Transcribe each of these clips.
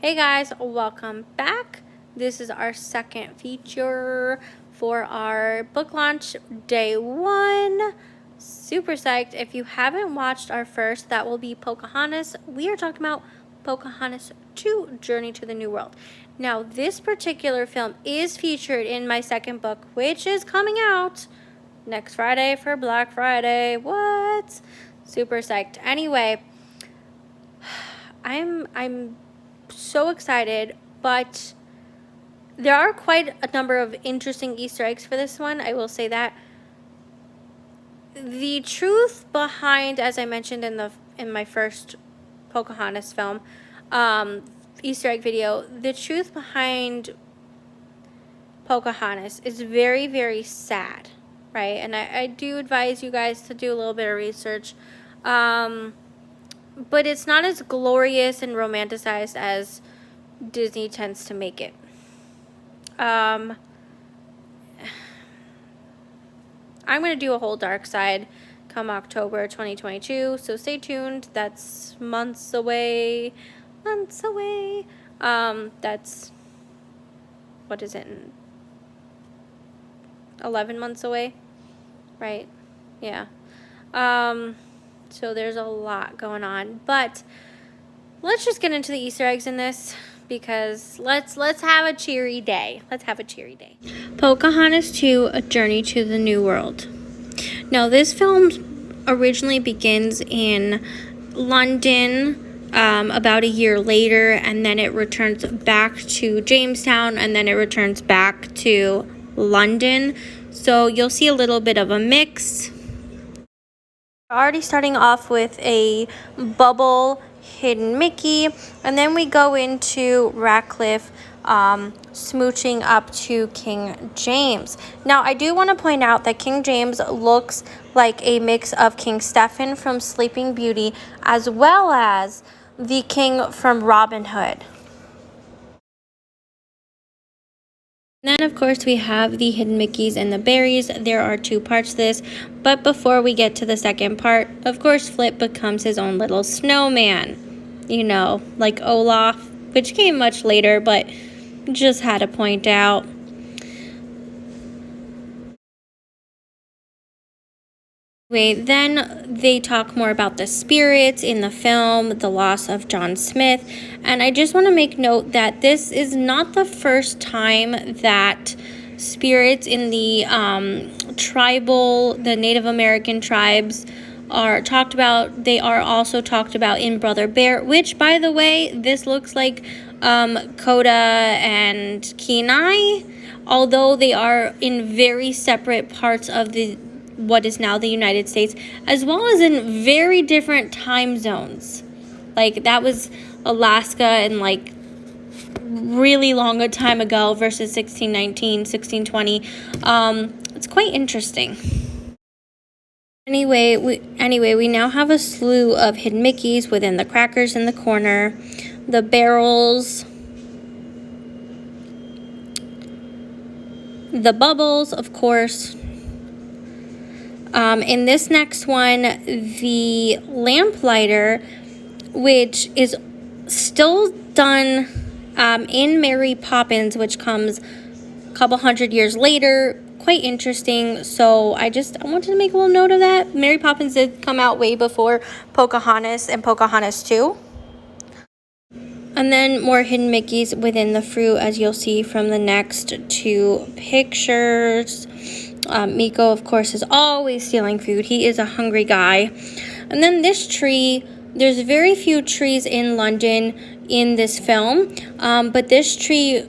Hey guys, welcome back. This is our second feature for our book launch day 1. Super psyched. If you haven't watched our first, that will be Pocahontas. We are talking about Pocahontas 2, Journey to the New World. Now, this particular film is featured in my second book, which is coming out next Friday for Black Friday. What? Super psyched. Anyway, I'm so excited, but there are quite a number of interesting Easter eggs for this one. I will say that the truth behind, as I mentioned in my first Pocahontas film Easter egg video, the truth behind Pocahontas is very, very sad, right? And I do advise you guys to do a little bit of research, but it's not as glorious and romanticized as Disney tends to make it. I'm going to do a whole dark side come October 2022, so stay tuned. That's months away. That's, what is it, 11 months away, right? Yeah. So there's a lot going on, but let's just get into the Easter eggs in this, because let's have a cheery day. Let's have a cheery day. Pocahontas 2, A Journey to the New World. Now, this film originally begins in London about a year later, and then it returns back to Jamestown, and then it returns back to London. So you'll see a little bit of a mix. Already starting off with a bubble hidden Mickey, and then we go into Ratcliffe smooching up to King James. Now, I do want to point out that King James looks like a mix of King Stephen from Sleeping Beauty as well as the king from Robin Hood. And then, of course, we have the hidden Mickeys and the berries. There are 2 parts to this, but before we get to the second part, of course, Flip becomes his own little snowman. You know, like Olaf, which came much later, but just had to point out. Anyway, then they talk more about the spirits in the film, the loss of John Smith, and I just want to make note that this is not the first time that spirits in the the Native American tribes are talked about. They are also talked about in Brother Bear, which, by the way, this looks like Coda and Kenai, although they are in very separate parts of what is now the United States, as well as in very different time zones. Like, that was Alaska and like really long a time ago versus 1619, 1620. It's quite interesting. Anyway, we now have a slew of hidden Mickeys within the crackers in the corner, the barrels, the bubbles, of course. In this next one, the lamplighter, which is still done in Mary Poppins, which comes a couple hundred years later. Quite interesting. So I wanted to make a little note of that. Mary Poppins did come out way before Pocahontas and Pocahontas 2. And then more hidden Mickeys within the fruit, as you'll see from the next 2 pictures. Miko, of course, is always stealing food. He is a hungry guy. And then this tree, there's very few trees in London in this film, but this tree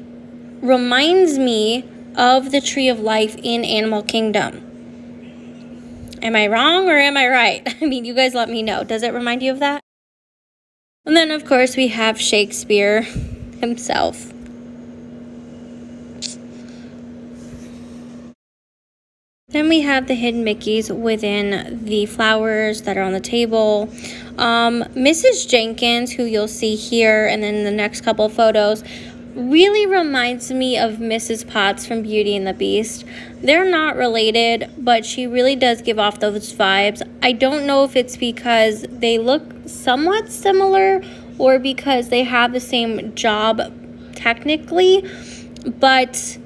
reminds me of the Tree of Life in Animal Kingdom. Am I wrong or am I right? I mean, you guys let me know. Does it remind you of that? And then, of course, we have Shakespeare himself. Then we have the hidden Mickeys within the flowers that are on the table. Mrs. Jenkins, who you'll see here and then the next couple of photos, really reminds me of Mrs. Potts from Beauty and the Beast. They're not related, but she really does give off those vibes. I don't know if it's because they look somewhat similar or because they have the same job technically, but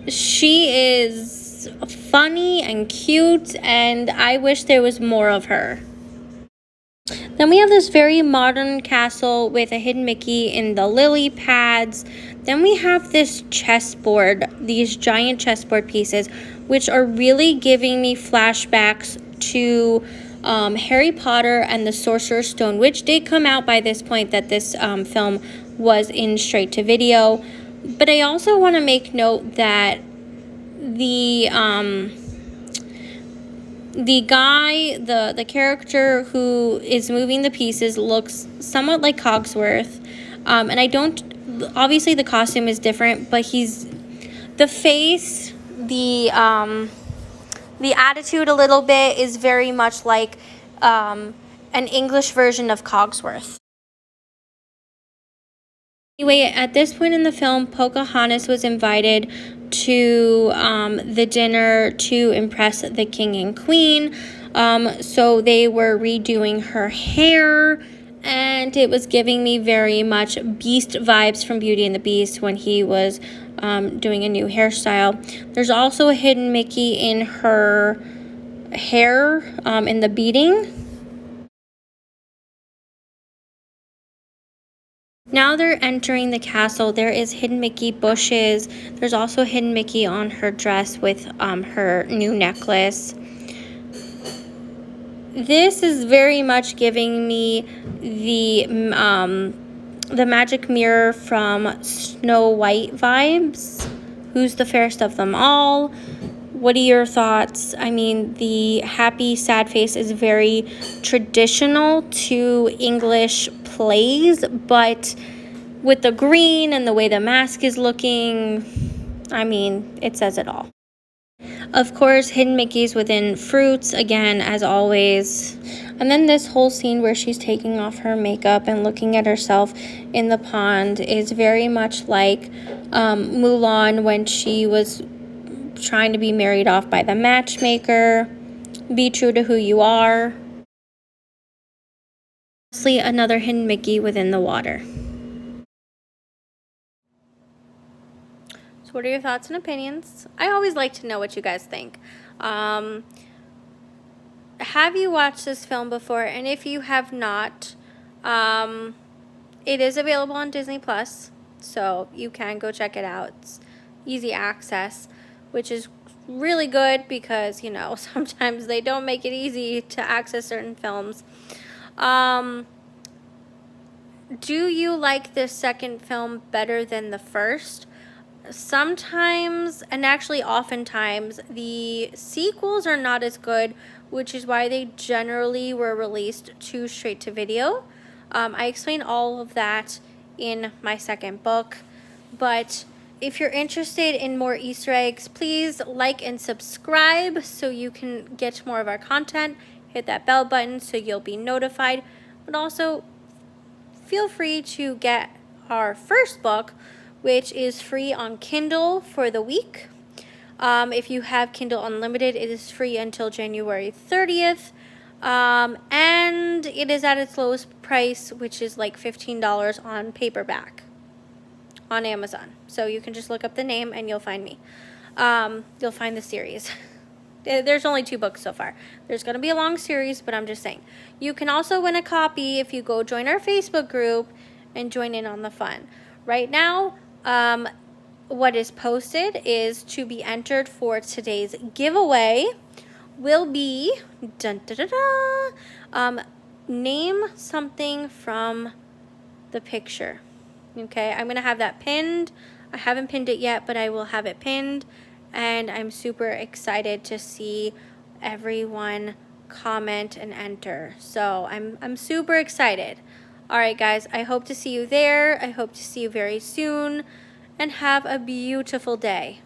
she is funny and cute, and I wish there was more of her. Then we have this very modern castle with a hidden Mickey in the lily pads. Then we have this chessboard, these giant chessboard pieces, which are really giving me flashbacks to Harry Potter and the Sorcerer's Stone, which did come out by this point that this film was in straight to video. But I also want to make note that the guy, the character who is moving the pieces looks somewhat like Cogsworth. And I don't, obviously the costume is different, but the face, the attitude a little bit is very much like an English version of Cogsworth. Anyway, at this point in the film, Pocahontas was invited to the dinner to impress the king and queen. So they were redoing her hair, and it was giving me very much Beast vibes from Beauty and the Beast when he was doing a new hairstyle. There's also a hidden Mickey in her hair in the beading. Now they're entering the castle. There is hidden Mickey bushes. There's also hidden Mickey on her dress with her new necklace. This is very much giving me the magic mirror from Snow White vibes. Who's the fairest of them all? What are your thoughts? I mean, the happy, sad face is very traditional to English plays, but with the green and the way the mask is looking, I mean, it says it all. Of course, hidden Mickeys within fruits, again, as always. And then this whole scene where she's taking off her makeup and looking at herself in the pond is very much like Mulan when she was trying to be married off by the matchmaker. Be true to who you are. Lastly, another hidden Mickey within the water. So what are your thoughts and opinions? I always like to know what you guys think. Have you watched this film before? And if you have not, it is available on Disney Plus, so you can go check it out. It's easy access, which is really good because, you know, sometimes they don't make it easy to access certain films. Do you like this second film better than the first? Sometimes, and actually oftentimes, the sequels are not as good, which is why they generally were released to straight to video. I explain all of that in my second book, but if you're interested in more Easter eggs, please like and subscribe so you can get more of our content. Hit that bell button so you'll be notified, but also feel free to get our first book, which is free on Kindle for the week. If you have Kindle Unlimited, it is free until January 30th. And it is at its lowest price, which is like $15 on paperback on Amazon. So you can just look up the name and you'll find me. You'll find the series. There's only 2 books so far. There's going to be a long series, but I'm just saying. You can also win a copy if you go join our Facebook group and join in on the fun. Right now, what is posted is to be entered for today's giveaway will be name something from the picture. Okay, I'm gonna have that pinned. I haven't pinned it yet, but I will have it pinned, and I'm super excited to see everyone comment and enter. So I'm super excited. All right, guys, I hope to see you there. I hope to see you very soon, and have a beautiful day.